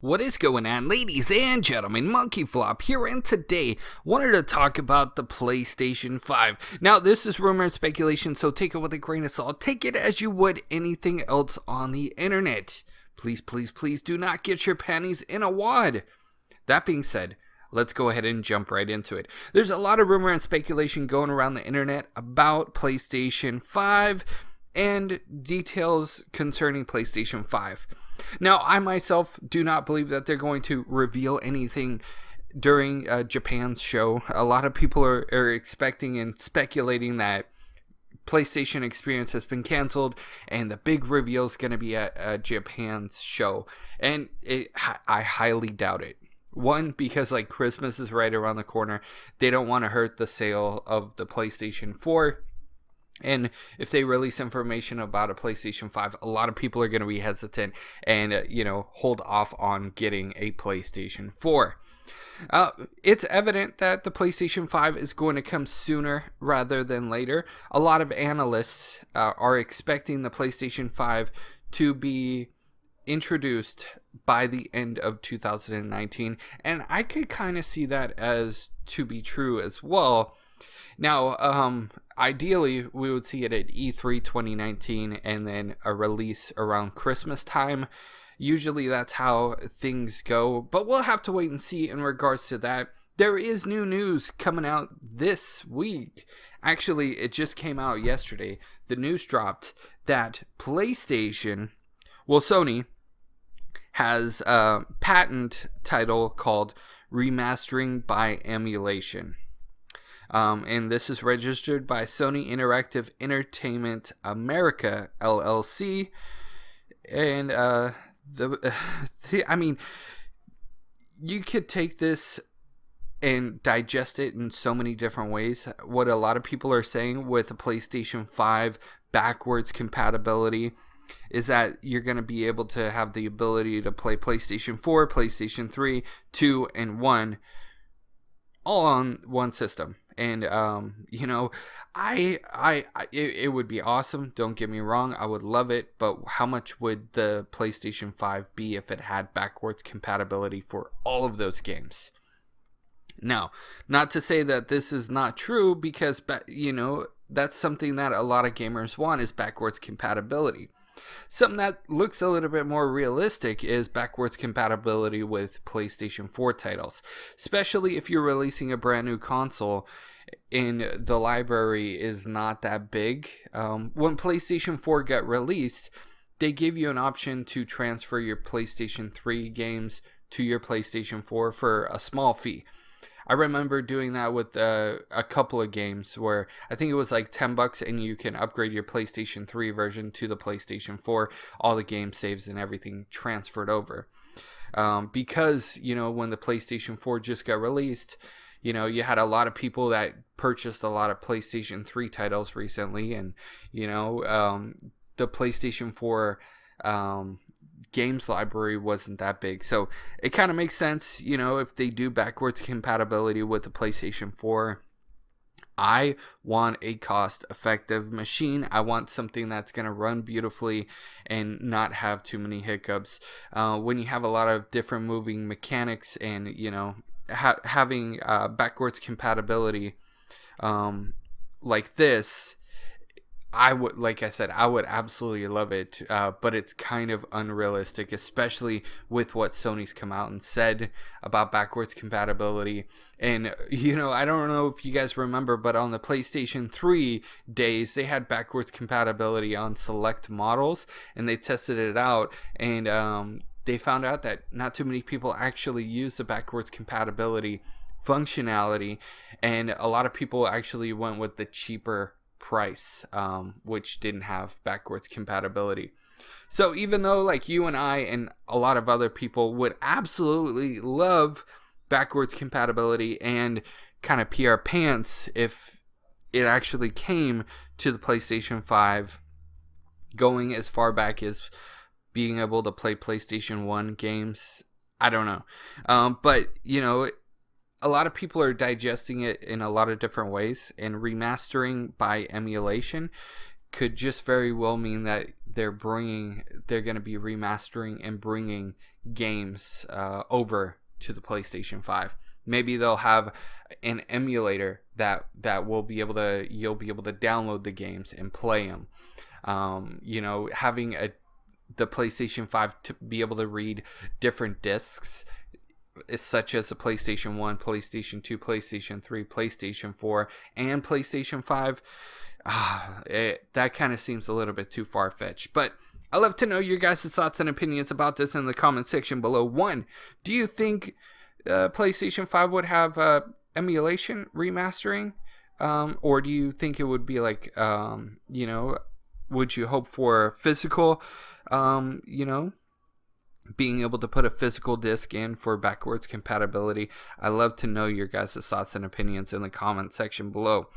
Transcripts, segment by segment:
What is going on, ladies and gentlemen? MonkeyFlop here, and today wanted to talk about the PlayStation 5. Now, this is rumor and speculation, so take it with a grain of salt. Take it as you would anything else on the internet. Please, please, please do not get your panties in a wad. That being said, let's go ahead and jump right into it. There's a lot of rumor and speculation going around the internet about PlayStation 5 and details concerning PlayStation 5. Now, I myself do not believe that they're going to reveal anything during Japan's show. A lot of people are expecting and speculating that PlayStation Experience has been canceled and the big reveal is going to be at Japan's show. And I highly doubt it. One, because Christmas is right around the corner. They don't want to hurt the sale of the PlayStation 4. And if they release information about a PlayStation 5, a lot of people are going to be hesitant and, hold off on getting a PlayStation 4. It's evident that the PlayStation 5 is going to come sooner rather than later. A lot of analysts are expecting the PlayStation 5 to be introduced by the end of 2019. And I could kind of see that as to be true as well. Now, ideally, we would see it at E3 2019 and then a release around Christmas time. Usually that's how things go, but we'll have to wait and see in regards to that. There is new news coming out this week. Actually, it just came out yesterday. The news dropped that Sony has a patent title called Remastering by Emulation. And this is registered by Sony Interactive Entertainment America, LLC. And, you could take this and digest it in so many different ways. What a lot of people are saying with the PlayStation 5 backwards compatibility is that you're going to be able to have the ability to play PlayStation 4, PlayStation 3, 2, and 1 all on one system. And, it would be awesome. Don't get me wrong. I would love it. But how much would the PlayStation 5 be if it had backwards compatibility for all of those games? Now, not to say that this is not true, because, that's something that a lot of gamers want, is backwards compatibility. Something that looks a little bit more realistic is backwards compatibility with PlayStation 4 titles, especially if you're releasing a brand new console and the library is not that big. When PlayStation 4 got released, they gave you an option to transfer your PlayStation 3 games to your PlayStation 4 for a small fee. I remember doing that with a couple of games where I think it was like $10 and you can upgrade your PlayStation 3 version to the PlayStation 4, all the game saves and everything transferred over. Because, when the PlayStation 4 just got released, you had a lot of people that purchased a lot of PlayStation 3 titles recently, and, the PlayStation 4 games library wasn't that big. So it kind of makes sense, if they do backwards compatibility with the PlayStation 4. I want a cost-effective machine. I want something that's going to run beautifully and not have too many hiccups. When you have a lot of different moving mechanics and, having backwards compatibility like this, I would absolutely love it, but it's kind of unrealistic, especially with what Sony's come out and said about backwards compatibility. And, I don't know if you guys remember, but on the PlayStation 3 days, they had backwards compatibility on select models, and they tested it out, and they found out that not too many people actually use the backwards compatibility functionality, and a lot of people actually went with the cheaper price, which didn't have backwards compatibility. So even though you and I and a lot of other people would absolutely love backwards compatibility and kind of pee our pants if it actually came to the PlayStation 5, going as far back as being able to play PlayStation 1 games, I don't know. But a lot of people are digesting it in a lot of different ways, and remastering by emulation could just very well mean that they're going to be remastering and bringing games over to the PlayStation 5. Maybe they'll have an emulator that you'll be able to download the games and play them. Having the PlayStation 5 to be able to read different discs, such as the PlayStation 1, PlayStation 2, PlayStation 3, PlayStation 4, and PlayStation 5. That kind of seems a little bit too far-fetched. But I'd love to know your guys' thoughts and opinions about this in the comment section below. 1, do you think PlayStation 5 would have emulation remastering? Or do you think it would be like, would you hope for physical, being able to put a physical disc in for backwards compatibility? I love to know your guys' thoughts and opinions in the comment section below.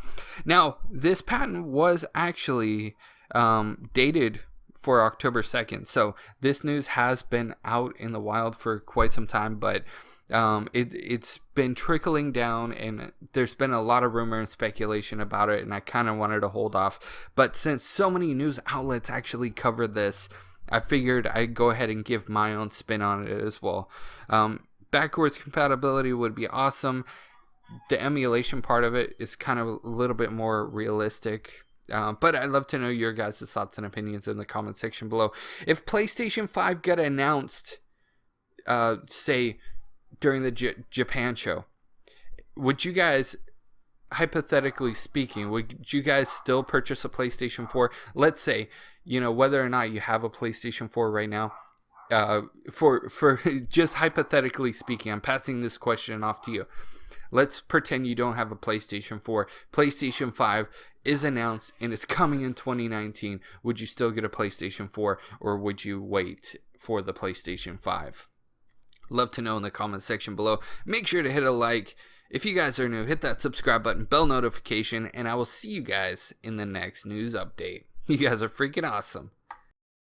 Now, this patent was actually dated for October 2nd, so this news has been out in the wild for quite some time, but it's been trickling down, and there's been a lot of rumor and speculation about it, and I kind of wanted to hold off. But since so many news outlets actually covered this, I figured I'd go ahead and give my own spin on it as well. Backwards compatibility would be awesome. The emulation part of it is kind of a little bit more realistic. But I'd love to know your guys' thoughts and opinions in the comment section below. If PlayStation 5 got announced, say, during the Japan show, would you guys, hypothetically speaking, would you guys still purchase a PlayStation 4? Let's say, whether or not you have a PlayStation 4 right now, for just hypothetically speaking, I'm passing this question off to you. Let's pretend you don't have a PlayStation 4. PlayStation 5 is announced and it's coming in 2019. Would you still get a PlayStation 4, or would you wait for the PlayStation 5? Love to know in the comment section below. Make sure to hit a like. If you guys are new, hit that subscribe button, bell notification, and I will see you guys in the next news update. You guys are freaking awesome.